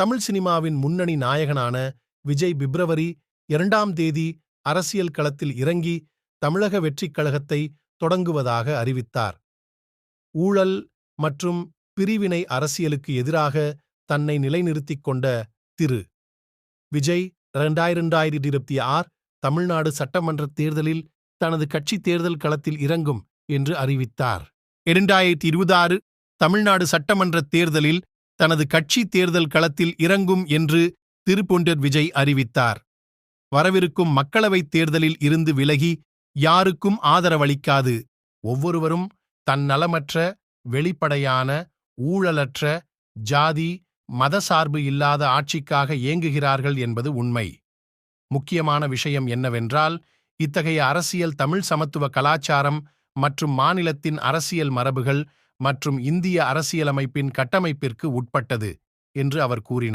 தமிழ் சினிமாவின் முன்னணி நாயகனான விஜய் பிப்ரவரி 2ஆம் தேதி அரசியல் களத்தில் இறங்கி தமிழக வெற்றிக் கழகத்தை தொடங்குவதாக அறிவித்தார். ஊழல் மற்றும் பிரிவினை அரசியலுக்கு எதிராக தன்னை நிலைநிறுத்திக் கொண்ட திரு. விஜய் 2026 தமிழ்நாடு சட்டமன்ற தேர்தலில் தனது கட்சி தேர்தல் களத்தில் இறங்கும் என்று அறிவித்தார். 2026 தமிழ்நாடு சட்டமன்ற தேர்தலில் தனது கட்சி தேர்தல் களத்தில் இறங்கும் என்று திரு. விஜய் அறிவித்தார். வரவிருக்கும் மக்களவைத் தேர்தலில் இருந்து விலகி யாருக்கும் ஆதரவளிக்காது ஒவ்வொருவரும் தன்னலமற்ற, வெளிப்படையான, ஊழலற்ற, ஜாதி மதசார்பு இல்லாத ஆட்சிக்காக ஏங்குகிறார்கள் என்பது உண்மை. முக்கியமான விஷயம் என்னவென்றால், இத்தகைய அரசியல் தமிழ் சமத்துவ கலாச்சாரம் மற்றும் மாநிலத்தின் அரசியல் மரபுகள் மற்றும் இந்திய அரசியலமைப்பின் கட்டமைப்பிற்கு உட்பட்டது என்று அவர் கூறினார்.